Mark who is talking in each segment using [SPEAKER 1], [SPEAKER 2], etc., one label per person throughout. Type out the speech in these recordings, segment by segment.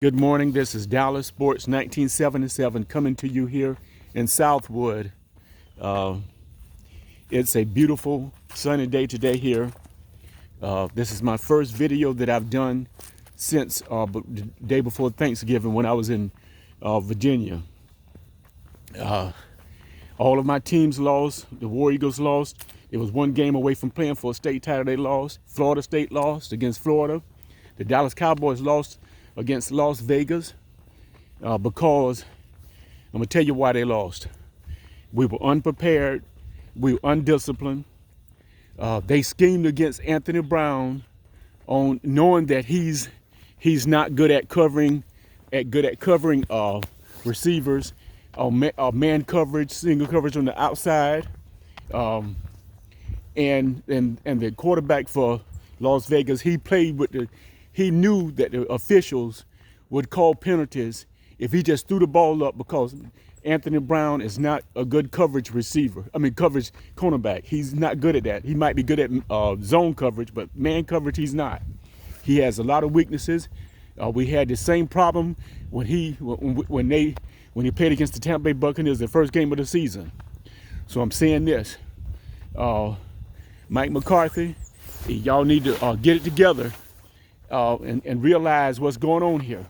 [SPEAKER 1] Good morning. This is Dallas Sports 1977 coming to you here in Southwood. It's a beautiful sunny day today here. This is my first video that I've done since the day before Thanksgiving when I was in Virginia. All of my teams lost. The War Eagles lost. It was one game away from playing for a state title. They lost. Florida State lost against Florida. The Dallas Cowboys lost against Las Vegas because I'm gonna tell you why they lost. We were unprepared, we were undisciplined. They schemed against Anthony Brown on knowing that he's not good at covering receivers, man coverage, single coverage on the outside, and the quarterback for Las Vegas, he knew that the officials would call penalties if he just threw the ball up because Anthony Brown is not a good coverage coverage cornerback. He's not good at that. He might be good at zone coverage, but man coverage, he's not. He has a lot of weaknesses. We had the same problem when he played against the Tampa Bay Buccaneers the first game of the season. So I'm saying this, Mike McCarthy, y'all need to get it together. And realize what's going on here.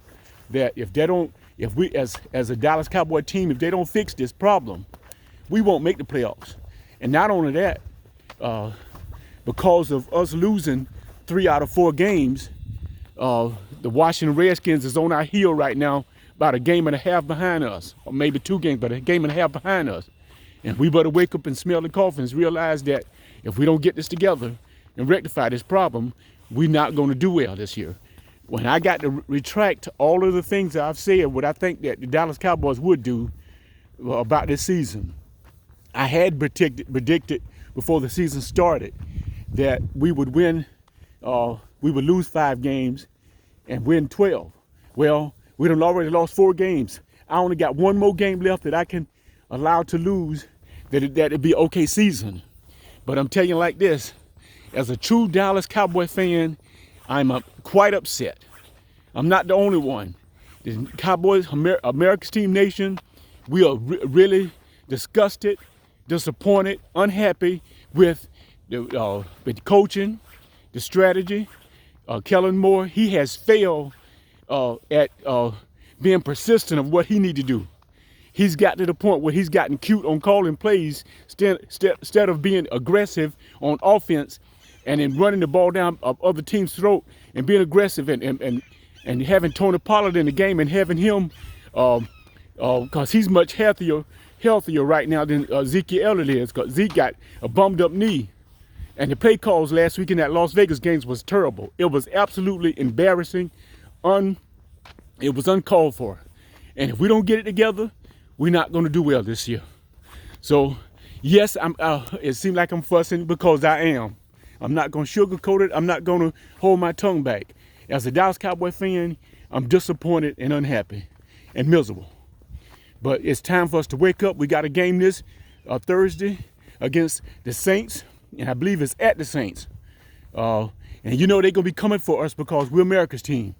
[SPEAKER 1] That if we as a Dallas Cowboy team, if they don't fix this problem, we won't make the playoffs. And not only that, because of us losing 3 out of 4 games, the Washington Redskins is on our heel right now, about a game and a half behind us, or maybe 2 games, but a game and a half behind us. And we better wake up and smell the coffins, realize that if we don't get this together and rectify this problem, we're not going to do well this year. When I got to retract all of the things that I've said, what I think that the Dallas Cowboys would do about this season, I had predicted before the season started that we would win, we would lose 5 games and win 12. Well, we done already lost 4 games. I only got 1 more game left that I can allow to lose, that it'd be an okay season. But I'm telling you like this, as a true Dallas Cowboy fan, I'm quite upset. I'm not the only one. The Cowboys, America's Team Nation, we are really disgusted, disappointed, unhappy with the coaching, the strategy. Kellen Moore, he has failed at being persistent of what he need to do. He's got to the point where he's gotten cute on calling plays instead of being aggressive on offense and then running the ball down other team's throat and being aggressive and having Tony Pollard in the game and having him, because he's much healthier right now than Ezekiel Elliott is, because Zeke got a bummed up knee. And the play calls last week in that Las Vegas games was terrible. It was absolutely embarrassing. It was uncalled for. And if we don't get it together, we're not going to do well this year. So, yes, it seems like I'm fussing because I am. I'm not going to sugarcoat it. I'm not going to hold my tongue back. As a Dallas Cowboy fan, I'm disappointed and unhappy and miserable. But it's time for us to wake up. We got a game this Thursday against the Saints, and I believe it's at the Saints. And you know they're going to be coming for us because we're America's team.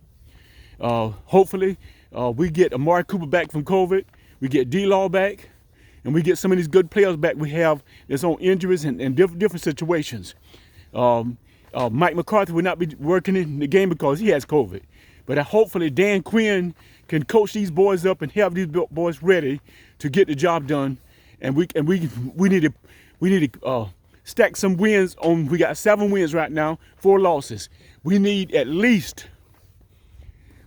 [SPEAKER 1] Hopefully, we get Amari Cooper back from COVID. We get D-Law back, and we get some of these good players back we have that's on injuries and different situations. Mike McCarthy will not be working in the game because he has COVID. But hopefully Dan Quinn can coach these boys up and have these boys ready to get the job done. And we need to stack some wins on. We got 7 wins right now, 4 losses. We need at least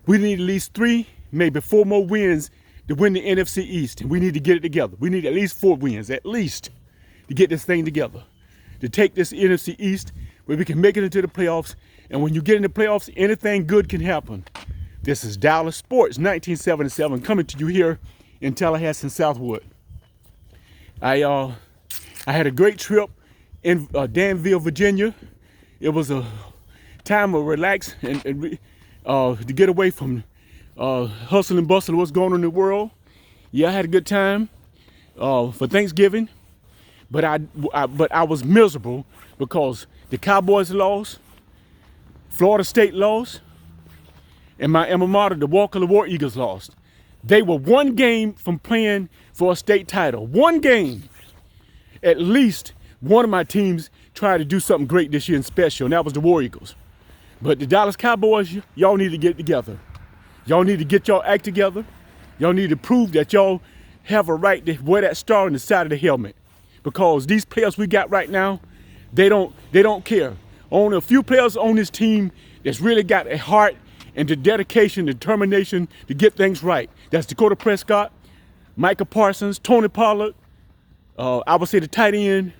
[SPEAKER 1] 3, maybe 4 more wins to win the NFC East. And we need to get it together. We need at least 4 wins, at least, to get this thing together, to take this NFC East where we can make it into the playoffs. And when you get in the playoffs, anything good can happen. This is Dallas Sports 1977 coming to you here in Tallahassee and Southwood. I had a great trip in Danville, Virginia. It was a time of relax and to get away from hustle and bustle of what's going on in the world. Yeah, I had a good time for Thanksgiving. But I was miserable because the Cowboys lost, Florida State lost, and my alma mater, the Walker War Eagles, lost. They were one game from playing for a state title. One game. At least one of my teams tried to do something great this year and special, and that was the War Eagles. But the Dallas Cowboys, y'all need to get together. Y'all need to get y'all act together. Y'all need to prove that y'all have a right to wear that star on the side of the helmet. Because these players we got right now, they don't care. Only a few players on this team that's really got a heart and the dedication, determination to get things right. That's Dakota Prescott, Micah Parsons, Tony Pollard, I would say the tight end,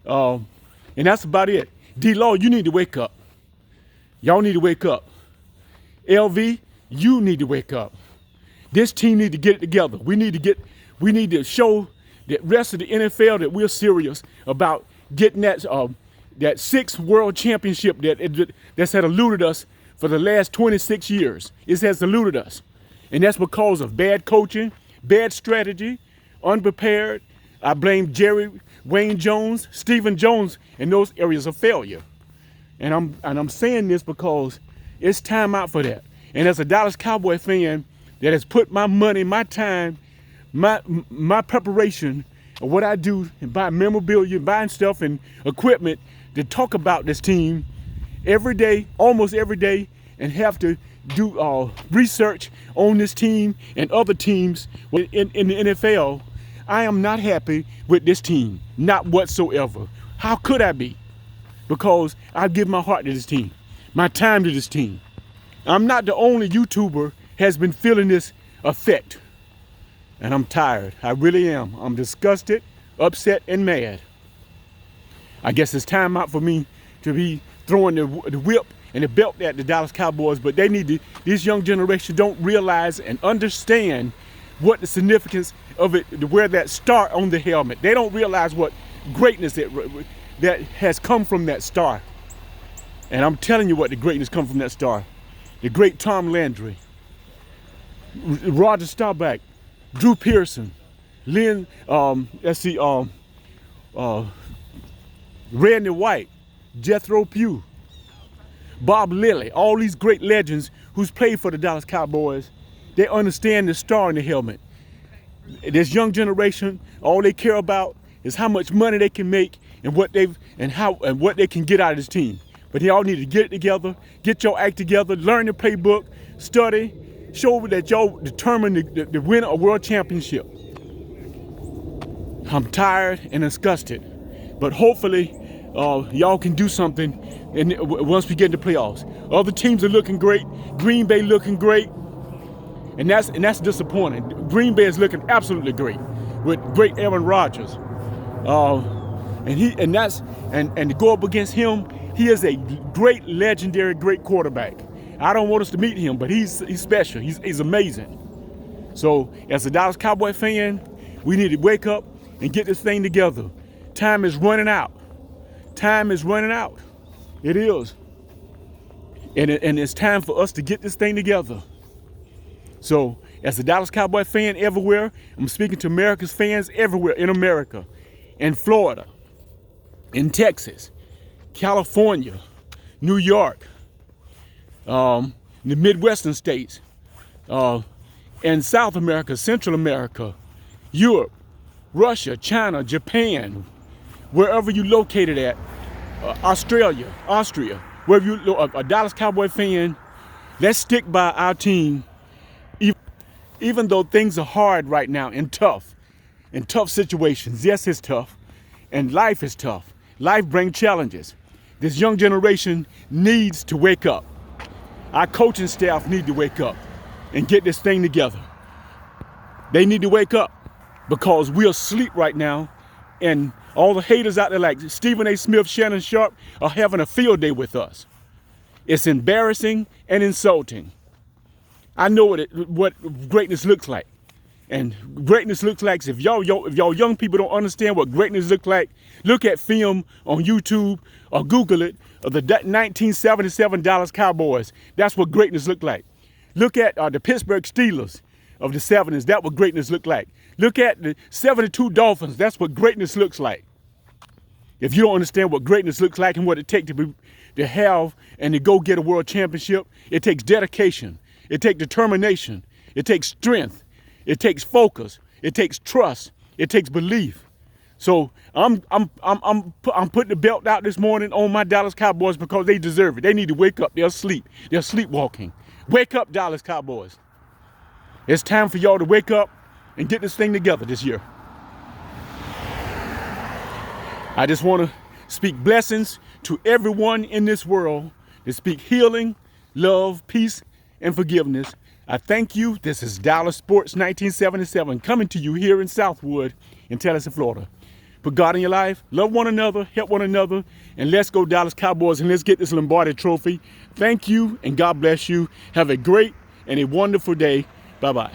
[SPEAKER 1] and that's about it. D-Law, you need to wake up. Y'all need to wake up. LV, you need to wake up. This team need to get it together. We need to show the rest of the NFL that we're serious about getting that sixth world championship that's had eluded us for the last 26 years. It has eluded us. And that's because of bad coaching, bad strategy, unprepared. I blame Jerry, Wayne Jones, Stephen Jones in those areas of failure. And I'm saying this because it's time out for that. And as a Dallas Cowboy fan that has put my money, my time, my preparation of what I do and buy memorabilia, buying stuff and equipment to talk about this team every day, almost every day, and have to do research on this team and other teams in the NFL, I am not happy with this team, not whatsoever. How could I be? Because I give my heart to this team, my time to this team. I'm not the only YouTuber has been feeling this effect. And I'm tired. I really am. I'm disgusted, upset, and mad. I guess it's time out for me to be throwing the whip and the belt at the Dallas Cowboys, but this young generation don't realize and understand what the significance of it, to wear that star on the helmet. They don't realize what greatness that has come from that star. And I'm telling you what the greatness come from that star. The great Tom Landry, Roger Staubach, Drew Pearson, Randy White, Jethro Pugh, Bob Lilly, all these great legends who's played for the Dallas Cowboys. They understand the star in the helmet. This young generation, all they care about is how much money they can make and what they can get out of this team. But y'all need to get it together, get your act together, learn the playbook, study, show that y'all determined to win a world championship. I'm tired and disgusted, but hopefully y'all can do something once we get into playoffs. Other teams are looking great. Green Bay looking great, and that's disappointing. Green Bay is looking absolutely great with great Aaron Rodgers, and to go up against him, he is a great, legendary, great quarterback. I don't want us to meet him, but he's special. He's amazing. So as a Dallas Cowboy fan, we need to wake up and get this thing together. Time is running out. Time is running out. It is. And it's time for us to get this thing together. So as a Dallas Cowboy fan everywhere, I'm speaking to America's fans everywhere in America, in Florida, in Texas, California, New York, the Midwestern states, and South America, Central America, Europe, Russia, China, Japan, wherever you located at, Australia, Austria, wherever you a Dallas Cowboy fan, let's stick by our team, even though things are hard right now and tough situations. Yes, it's tough, and life is tough. Life brings challenges. This young generation needs to wake up. Our coaching staff need to wake up and get this thing together. They need to wake up because we're asleep right now, and all the haters out there like Stephen A. Smith, Shannon Sharp are having a field day with us. It's embarrassing and insulting. I know what greatness looks like. And greatness looks like, if y'all young people don't understand what greatness looks like, look at film on YouTube or Google it, of the 1977 Dallas Cowboys. That's what greatness looked like. Look at the Pittsburgh Steelers of the 70s. That's what greatness looked like. Look at the 72 Dolphins. That's what greatness looks like. If you don't understand what greatness looks like and what it takes to have and to go get a world championship, it takes dedication. It takes determination. It takes strength. It takes focus. It takes trust. It takes belief. So I'm putting the belt out this morning on my Dallas Cowboys because they deserve it. They need to wake up. They're asleep. They're sleepwalking. Wake up, Dallas Cowboys. It's time for y'all to wake up and get this thing together this year. I just want to speak blessings to everyone in this world, to speak healing, love, peace, and forgiveness. I thank you. This is Dallas Sports 1977 coming to you here in Southwood in Tallahassee, Florida. Put God in your life, love one another, help one another, and let's go Dallas Cowboys and let's get this Lombardi trophy. Thank you and God bless you. Have a great and a wonderful day. Bye-bye.